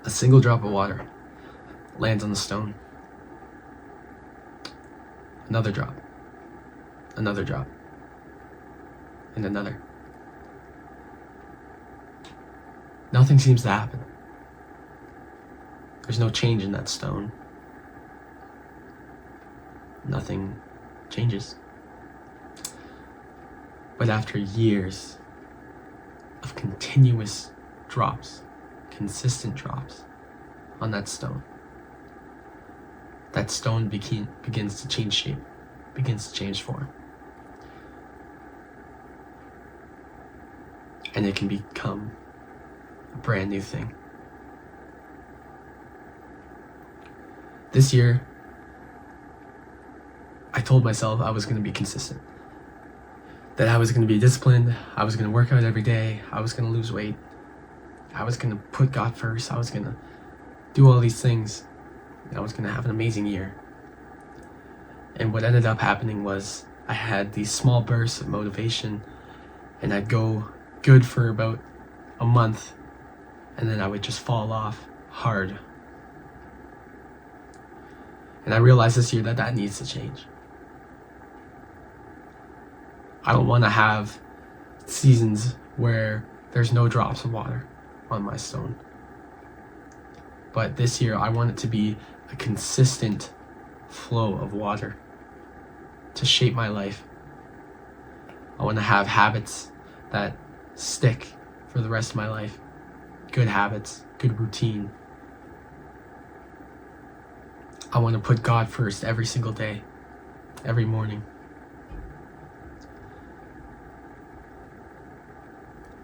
A single drop of water lands on the stone. Another drop, and another. Nothing seems to happen. There's no change in that stone. Nothing changes. But after years of continuous drops, consistent drops on that stone begins to change shape, begins to change form. And it can become a brand new thing. This year, I told myself I was going to be consistent. That I was going to be disciplined, I was going to work out every day, I was going to lose weight, I was going to put God first, I was going to do all these things, and I was going to have an amazing year. And what ended up happening was I had these small bursts of motivation, and I'd go good for about a month, and then I would just fall off hard. And I realized this year that needs to change. I don't want to have seasons where there's no drops of water on my stone. But this year, I want it to be a consistent flow of water to shape my life. I want to have habits that stick for the rest of my life. Good habits, good routine. I want to put God first every single day, every morning.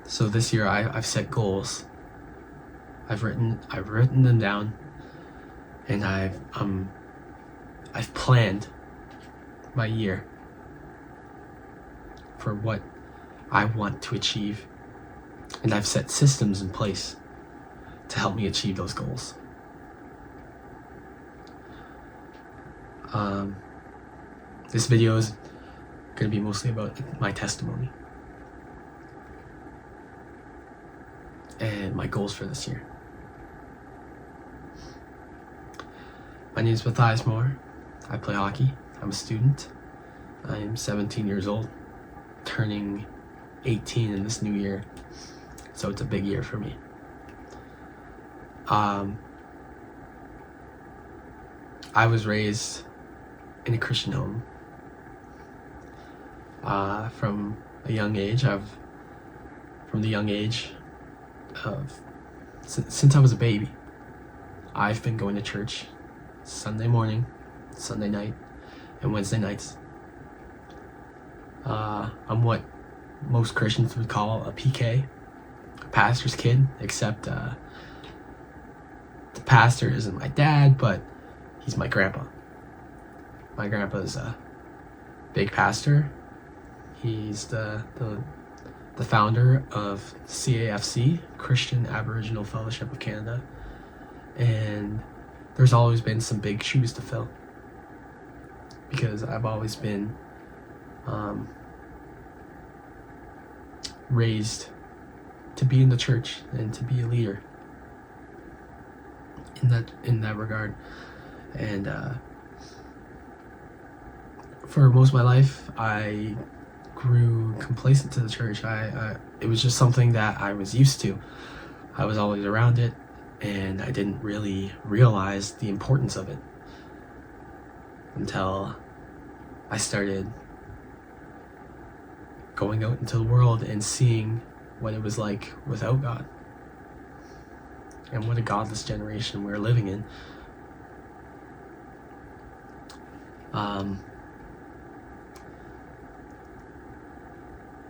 So this year I've set goals. I've written them down, and I've planned my year for what I want to achieve, and I've set systems in place to help me achieve those goals. This video is going to be mostly about my testimony and my goals for this year. My name is Matthias Moore. I play hockey. I'm a student. I am 17 years old, turning 18 in this new year, so it's a big year for me. I was raised in a Christian home. From the young age of since I was a baby, I've been going to church Sunday morning, Sunday night, and Wednesday nights. I'm what most Christians would call a PK, a pastor's kid, except the pastor isn't my dad, but he's my grandpa. My grandpa's a big pastor. He's the founder of CAFC, Christian Aboriginal Fellowship of Canada, and there's always been some big shoes to fill because I've always been raised to be in the church and to be a leader in that regard. And for most of my life, I grew complacent to the church. It was just something that I was used to. I was always around it, and I didn't really realize the importance of it until I started going out into the world and seeing what it was like without God, and what a godless generation we're living in.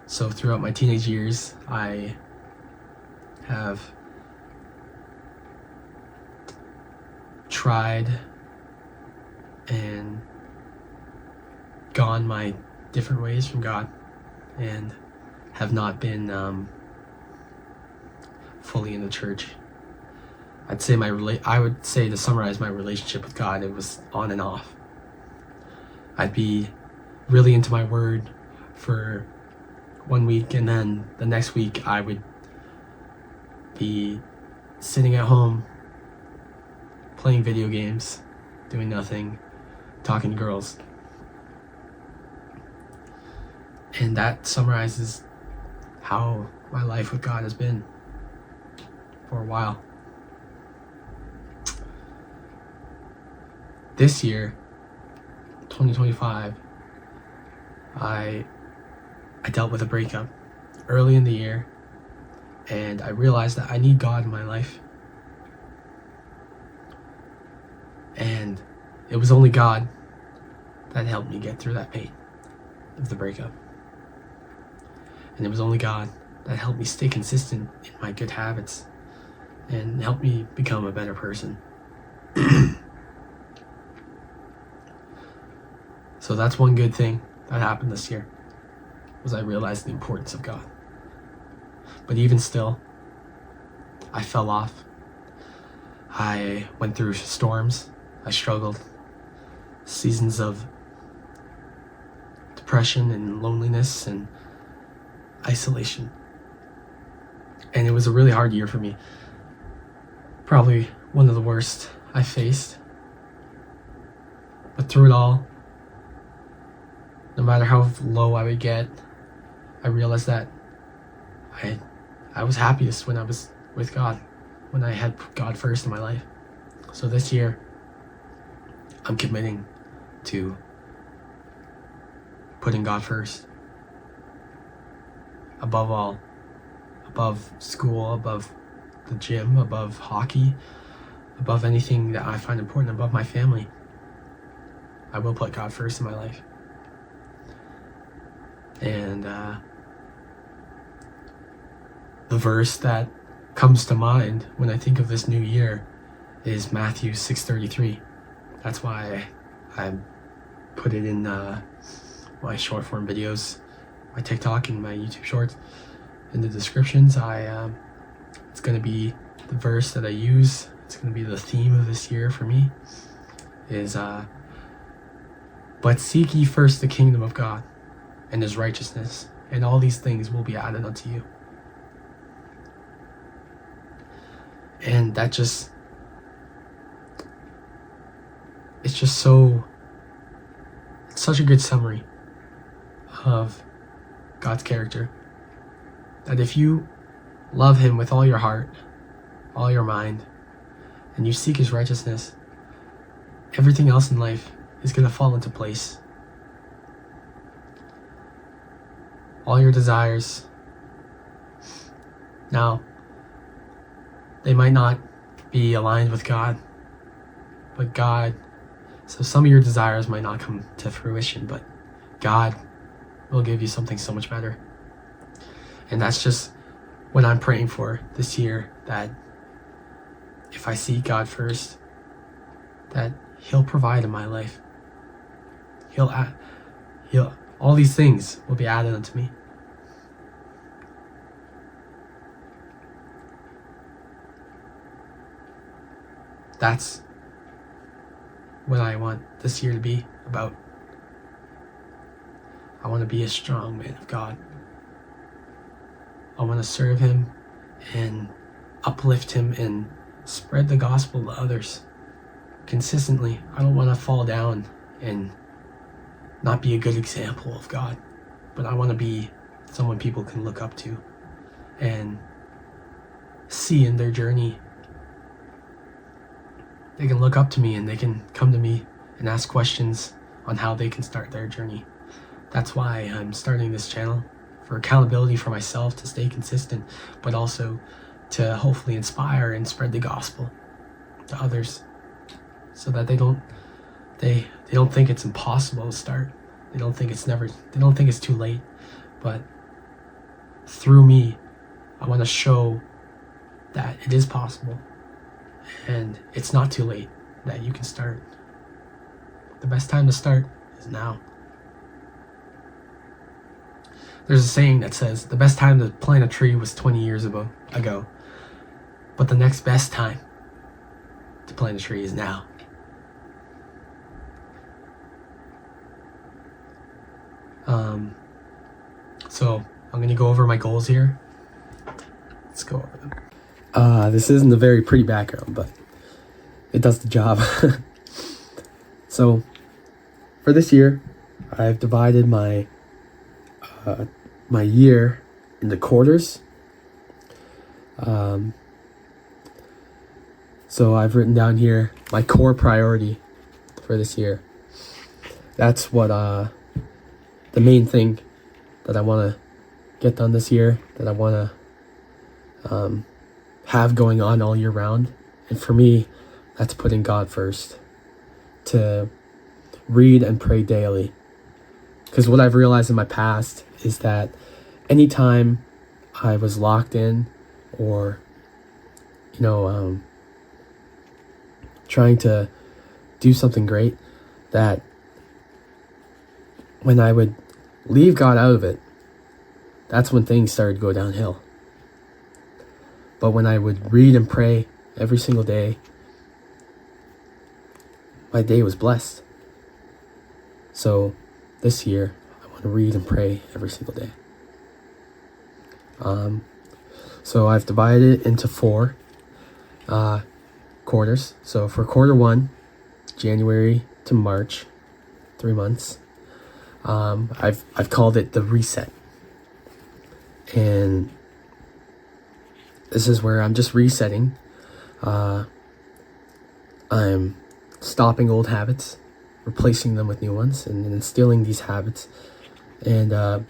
So throughout my teenage years, I have tried and gone my different ways from God, and have not been fully in the church. I would say to summarize my relationship with God, it was on and off. I'd be really into my word for 1 week, and then the next week I would be sitting at home playing video games, doing nothing, talking to girls. And that summarizes how my life with God has been for a while. This year, 2025, I dealt with a breakup early in the year, and I realized that I need God in my life. And it was only God that helped me get through that pain of the breakup. And it was only God that helped me stay consistent in my good habits and helped me become a better person. So that's one good thing that happened this year, was I realized the importance of God. But even still, I fell off. I went through storms. I struggled. Seasons of depression and loneliness and isolation. And it was a really hard year for me. Probably one of the worst I faced. But through it all, no matter how low I would get, I realized that I was happiest when I was with God, when I had God first in my life. So this year, I'm committing to putting God first. Above all, above school, above the gym, above hockey, above anything that I find important, above my family. I will put God first in my life. And the verse that comes to mind when I think of this new year is Matthew 6:33. That's why I put it in my short form videos, my TikTok and my YouTube shorts. In the descriptions, it's going to be the verse that I use. It's going to be the theme of this year for me. Is but seek ye first the kingdom of God and his righteousness, and all these things will be added unto you. And that just, it's such a good summary of God's character. That if you love him with all your heart, all your mind, and you seek his righteousness, everything else in life is going to fall into place. All your desires. Now, they might not be aligned with God, but God, so some of your desires might not come to fruition, but God will give you something so much better. And that's just what I'm praying for this year, that if I seek God first, that he'll provide in my life. He'll all these things will be added unto me. That's what I want this year to be about. I want to be a strong man of God. I want to serve him and uplift him and spread the gospel to others consistently. I don't want to fall down and not be a good example of God, but I want to be someone people can look up to and see in their journey. They can look up to me and they can come to me and ask questions on how they can start their journey. That's why I'm starting this channel, for accountability for myself, to stay consistent, but also to hopefully inspire and spread the gospel to others, so that they don't think it's impossible to start. They don't think it's too late. But through me, I want to show that it is possible and it's not too late, that you can start. The best time to start is now. There's a saying that says the best time to plant a tree was 20 years ago, but the next best time to plant a tree is now. So I'm gonna go over my goals here. Let's go over them. This isn't a very pretty background, but it does the job. So for this year, I've divided my year into quarters. So I've written down here my core priority for this year. That's what the main thing that I want to get done this year, that I want to have going on all year round. And for me, that's putting God first, to read and pray daily. Because what I've realized in my past is that anytime I was locked in, or trying to do something great, that when I would leave God out of it, that's when things started to go downhill. But when I would read and pray every single day, my day was blessed. So this year, I want to read and pray every single day. So I've divided it into 4 quarters. So for quarter 1, January to March, 3 months, I've called it the reset. And this is where I'm just resetting. I'm stopping old habits, replacing them with new ones, and instilling these habits. And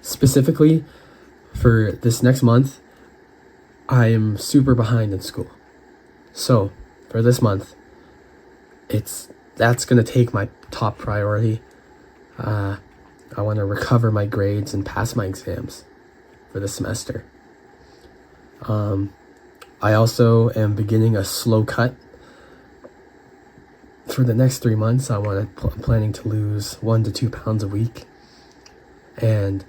specifically for this next month, I am super behind in school. So for this month, that's gonna take my top priority. I want to recover my grades and pass my exams for the semester. I also am beginning a slow cut. For the next 3 months, I'm planning to lose 1 to 2 pounds a week, and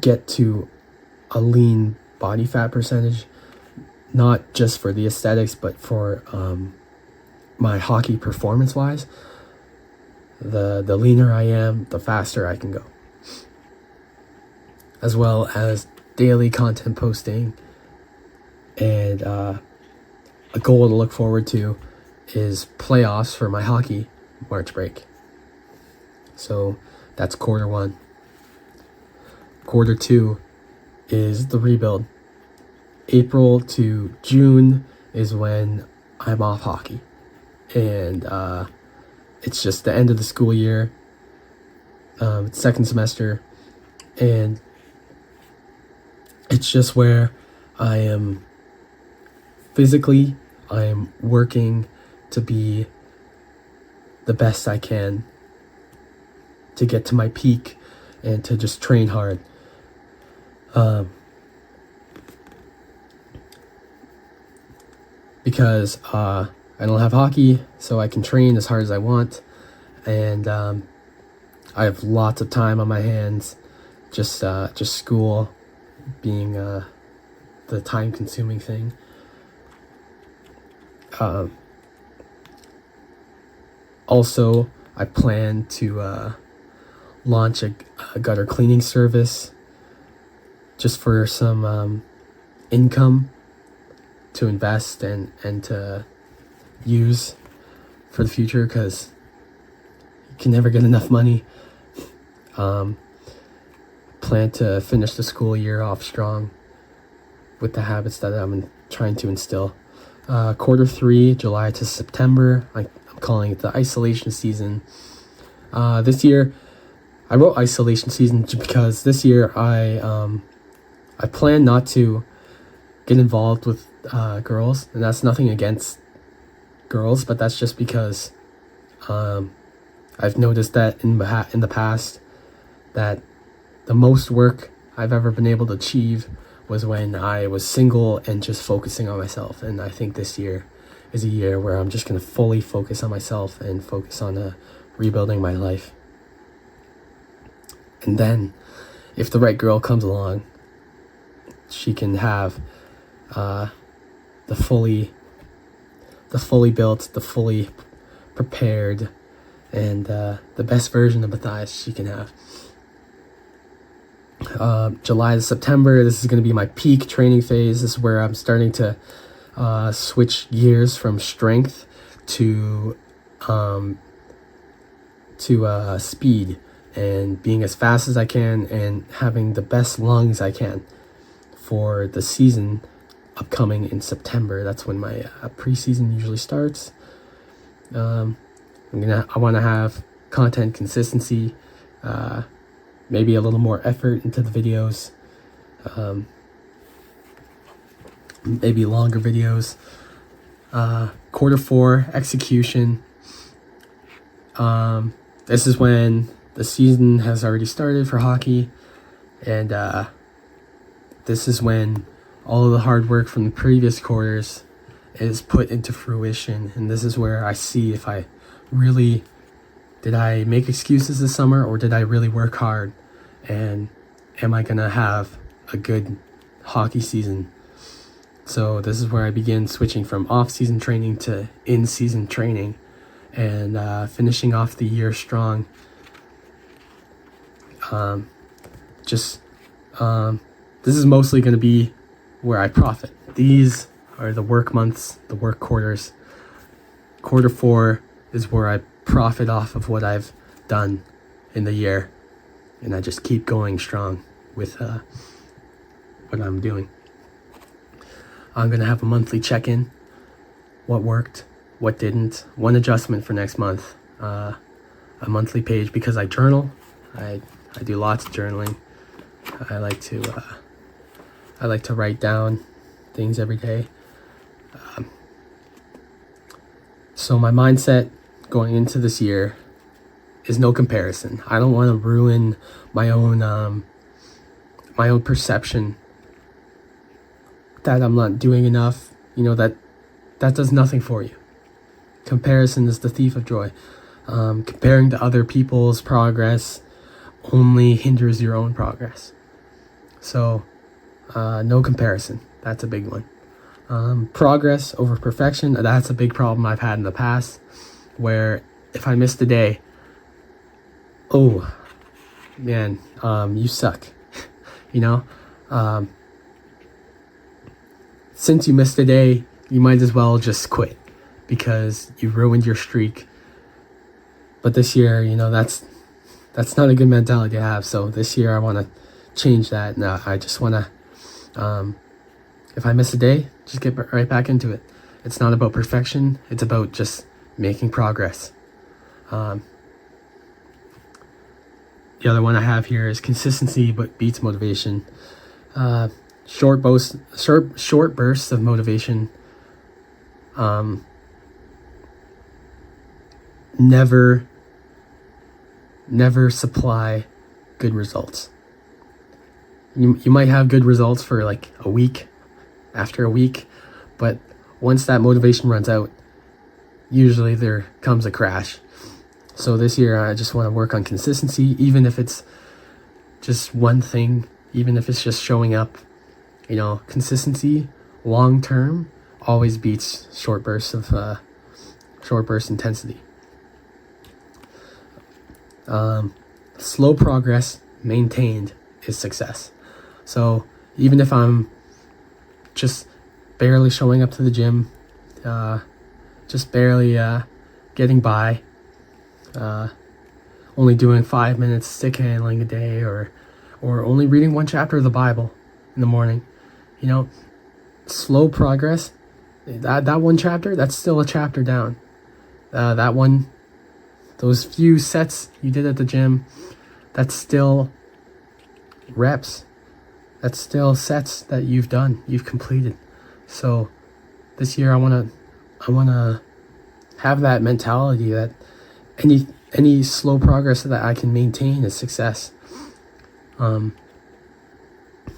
get to a lean body fat percentage, not just for the aesthetics, but for my hockey performance wise. The leaner I am, the faster I can go. As well as daily content posting. And a goal to look forward to is playoffs for my hockey March break. So that's quarter 1. Quarter 2 is the rebuild. April to June is when I'm off hockey. And it's just the end of the school year. It's second semester. And it's just where I am physically, I am working to be the best I can, to get to my peak, and to just train hard. Because I don't have hockey, so I can train as hard as I want, and I have lots of time on my hands. Just school being the time-consuming thing. Also, I plan to launch a gutter cleaning service, just for some income to invest and to use for the future, because you can never get enough money. Plan to finish the school year off strong with the habits that I'm trying to instill. Quarter 3, July to September, I'm calling it the isolation season. This year, I wrote isolation season because this year I plan not to get involved with girls, and that's nothing against girls, but that's just because I've noticed that in the past that the most work I've ever been able to achieve was when I was single and just focusing on myself. And I think this year is a year where I'm just going to fully focus on myself and focus on rebuilding my life. And then, if the right girl comes along, she can have the fully built, the fully prepared, and the best version of Matthias she can have. July to September, this is going to be my peak training phase. This is where I'm starting to switch gears from strength to speed, and being as fast as I can and having the best lungs I can for the season upcoming in September. That's when my preseason usually starts. I want to have content consistency, maybe a little more effort into the videos, maybe longer videos. Quarter 4 execution. This is when the season has already started for hockey, and this is when all of the hard work from the previous quarters is put into fruition, and this is where I see if I really did I make excuses this summer, or did I really work hard, and am I gonna have a good hockey season. So this is where I begin switching from off-season training to in-season training, and finishing off the year strong. This is mostly going to be where I profit. These are the work months, the work quarters. Quarter 4 is where I profit off of what I've done in the year, and I just keep going strong with what I'm doing. I'm going to have a monthly check-in. What worked, what didn't. One adjustment for next month. A monthly page, because I journal. I do lots of journaling. I like to write down things every day. So my mindset going into this year is no comparison. I don't want to ruin my own perception that I'm not doing enough. That does nothing for you. Comparison is the thief of joy. Comparing to other people's progress only hinders your own progress. So no comparison. That's a big one. Progress over perfection. That's a big problem I've had in the past, where if I missed a day, oh man, you suck. Since you missed a day, you might as well just quit, because you ruined your streak. But this year, that's not a good mentality to have. So this year I want to change that. And I just want to, if I miss a day, just get right back into it. It's not about perfection. It's about just making progress. The other one I have here is consistency, but beats motivation. Short bursts of motivation never supply good results. You might have good results for like a week, after a week, but once that motivation runs out, usually there comes a crash. So this year I just want to work on consistency, even if it's just one thing, even if it's just showing up. Consistency long term always beats short burst intensity. Slow progress maintained is success. So even if I'm just barely showing up to the gym, just barely getting by, only doing 5 minutes stick handling a day, or only reading one chapter of the Bible in the morning, slow progress, that one chapter, that's still a chapter down. Those few sets you did at the gym, that's still reps. That's still sets that you've completed. So this year I want to have that mentality that any slow progress that I can maintain is success.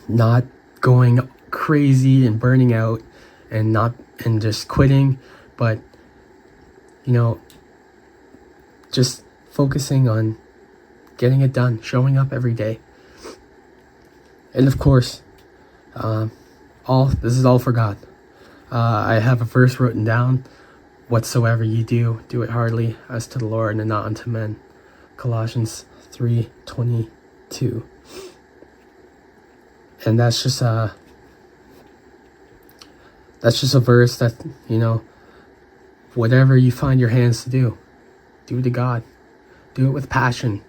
Not going crazy and burning out and just quitting, but just focusing on getting it done, showing up every day. And of course, this is all for God. I have a verse written down: whatsoever you do, do it heartily as to the Lord and not unto men. Colossians 3:22. And that's just that's just a verse that, whatever you find your hands to do to God. Do it with passion.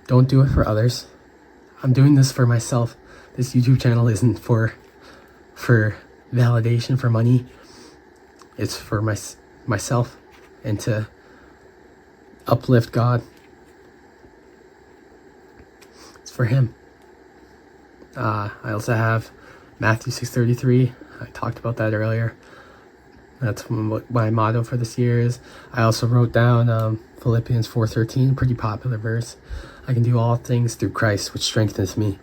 Don't do it for others. I'm doing this for myself. This YouTube channel isn't for validation, for money. It's for myself, and to uplift God. It's for him. I also have Matthew 6:33. I talked about that earlier. That's what my motto for this year is. I also wrote down Philippians 4:13, pretty popular verse. I can do all things through Christ, which strengthens me.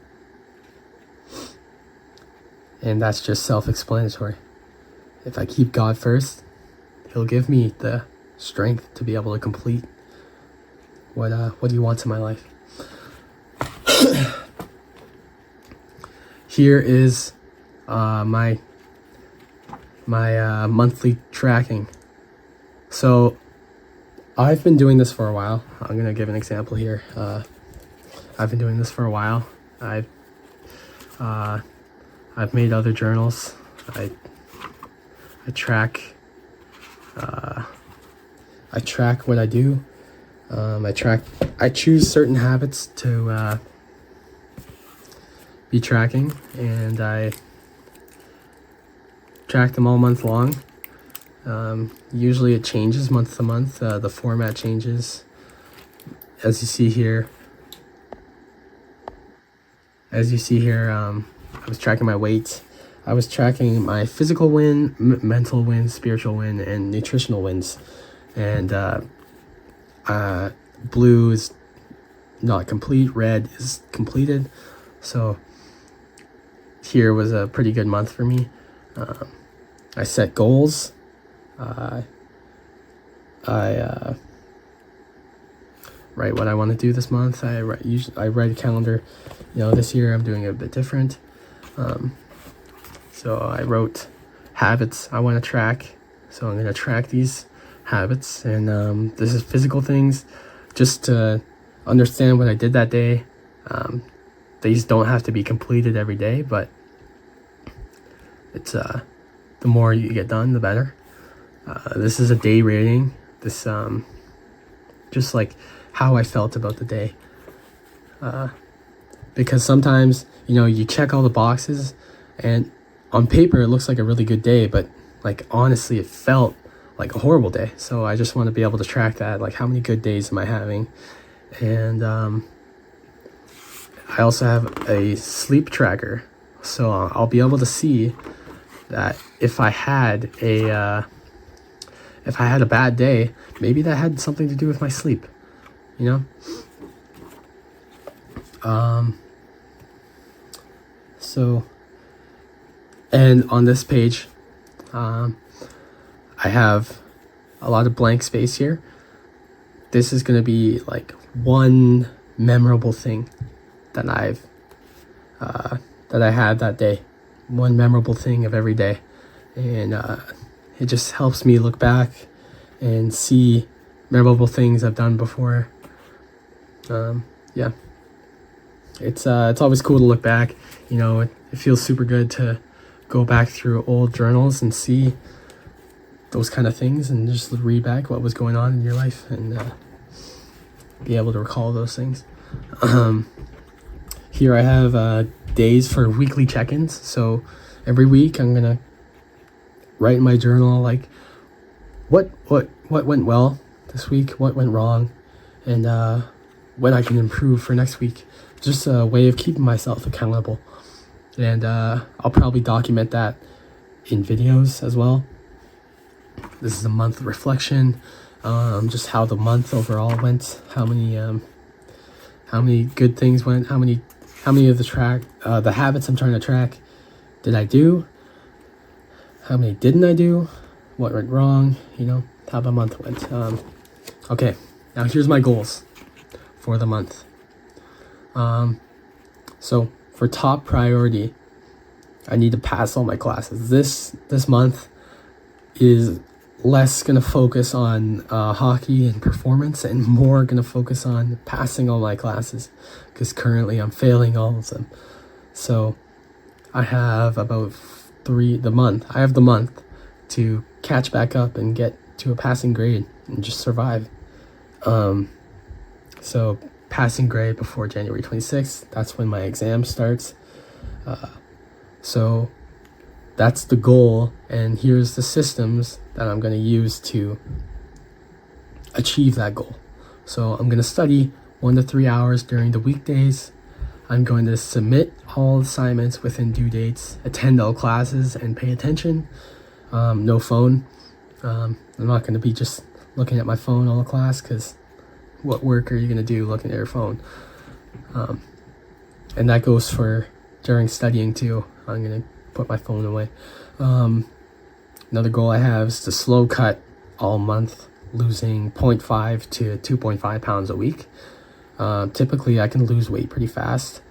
And that's just self-explanatory. If I keep God first, he'll give me the strength to be able to complete what he wants in my life. Here is my monthly tracking. So I've been doing this for a while. I'm gonna give an example here. I've been doing this for a while. I've made other journals. I track what I do. I choose certain habits to be tracking, and I track them all month long. Usually it changes month to month. The format changes, as you see here. I was tracking my weight. I was tracking my physical win, mental win, spiritual win, and nutritional wins. And blue is not complete, red is completed. So here was a pretty good month for me. I set goals. I write what I want to do this month. I write a calendar. This year I'm doing it a bit different. So I wrote habits I want to track. So I'm going to track these habits, and this is physical things, just to understand what I did that day. These don't have to be completed every day, but it's the more you get done, the better. This is a day rating. This just like how I felt about the day. Because sometimes, you check all the boxes, and on paper it looks like a really good day, but like honestly it felt like a horrible day. So I just want to be able to track that, like how many good days am I having. And I also have a sleep tracker, so I'll be able to see that if I had a bad day, maybe that had something to do with my sleep, So, and on this page, I have a lot of blank space here. This is going to be like one memorable thing that I had that day. One memorable thing of every day. And it just helps me look back and see memorable things I've done before. Yeah. It's always cool to look back. It feels super good to go back through old journals and see those kind of things, and just read back what was going on in your life, and be able to recall those things. Here I have days for weekly check-ins. So every week I'm gonna write in my journal like what went well this week, what went wrong, and what I can improve for next week. Just a way of keeping myself accountable. And I'll probably document that in videos as well. This is a month reflection, just how the month overall went, how many good things went, how many of the habits I'm trying to track did I do, how many didn't I do, what went wrong, how the month went. Okay, now here's my goals for the month. So for top priority, I need to pass all my classes. This month is less going to focus on hockey and performance, and more going to focus on passing all my classes, because currently I'm failing all of them. So I have about the month to catch back up and get to a passing grade and just survive. So passing grade before January 26th, that's when my exam starts. So that's the goal, and here's the systems that I'm going to use to achieve that goal. So I'm going to study 1 to 3 hours during the weekdays. I'm going to submit all assignments within due dates, attend all classes, and pay attention. No phone. I'm not going to be just looking at my phone all class, because what work are you going to do looking at your phone? And that goes for during studying too. I'm going to put my phone away. Another goal I have is to slow cut all month, losing 0.5 to 2.5 pounds a week. Typically I can lose weight pretty fast,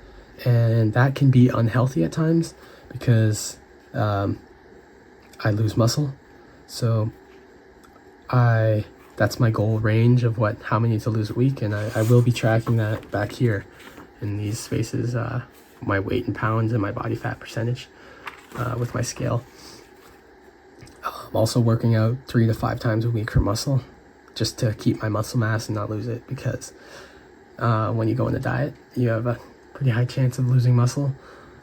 and that can be unhealthy at times because I lose muscle. So that's my goal range of how many to lose a week, and I will be tracking that back here in these spaces, my weight in pounds and my body fat percentage with my scale. I'm also working out 3 to 5 times a week for muscle, just to keep my muscle mass and not lose it, because when you go on a diet, you have a pretty high chance of losing muscle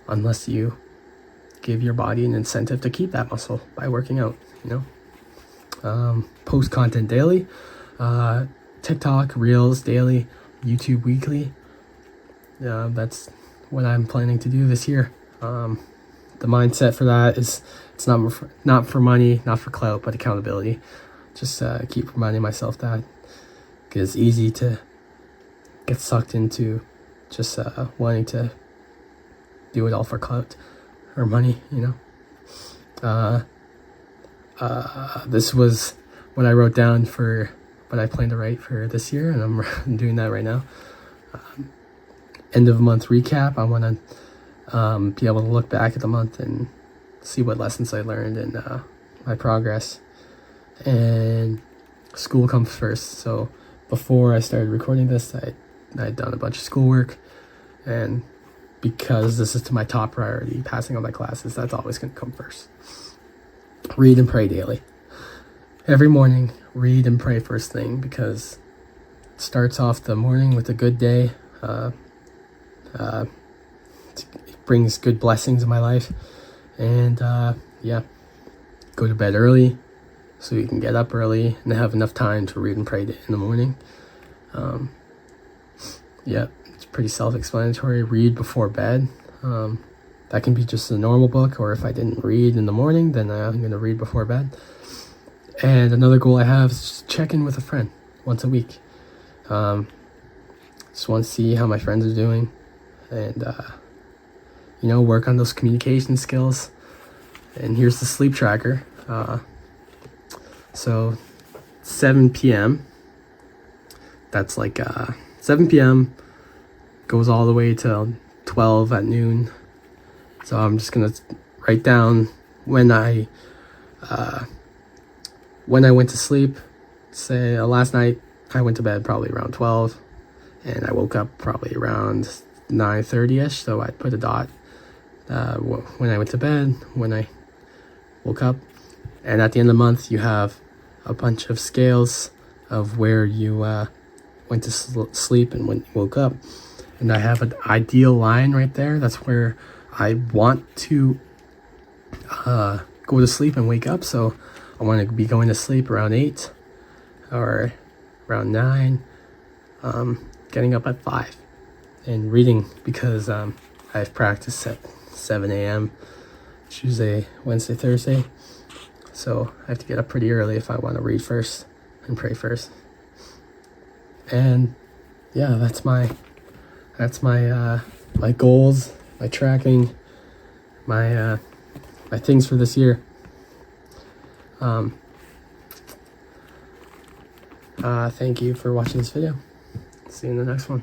unless you give your body an incentive to keep that muscle by working out, Post content daily, TikTok, Reels daily, YouTube weekly. That's what I'm planning to do this year. The mindset for that is it's not for money, not for clout, but accountability. Just keep reminding myself that, because it's easy to get sucked into just wanting to do it all for clout or money, This was what I wrote down for what I plan to write for this year, and I'm doing that right now. End of month recap. I want to be able to look back at the month and see what lessons I learned and my progress. And school comes first. So before I started recording this, I'd done a bunch of schoolwork, and because this is to my top priority, passing all my classes, that's always going to come first. Read and pray daily. Every morning, read and pray first thing, because it starts off the morning with a good day. It brings good blessings in my life. And go to bed early so you can get up early and have enough time to read and pray in the morning. It's pretty self-explanatory. Read before bed. That can be just a normal book, or if I didn't read in the morning, then I'm going to read before bed. And another goal I have is just check in with a friend once a week. Just want to see how my friends are doing, and work on those communication skills. And here's the sleep tracker. So 7 p.m. That's like 7 p.m. goes all the way till 12 at noon. So I'm just gonna write down when I went to sleep. Say last night I went to bed probably around 12, and I woke up probably around 9:30ish. So I put a dot when I went to bed, when I woke up, and at the end of the month you have a bunch of scales of where you went to sleep and when you woke up. And I have an ideal line right there. That's where I want to go to sleep and wake up. So I want to be going to sleep around 8 or around 9, getting up at 5 and reading, because I have practice at 7 a.m. Tuesday, Wednesday, Thursday. So I have to get up pretty early if I want to read first and pray first. And that's my my goals, my tracking, my things for this year. Thank you for watching this video. See you in the next one.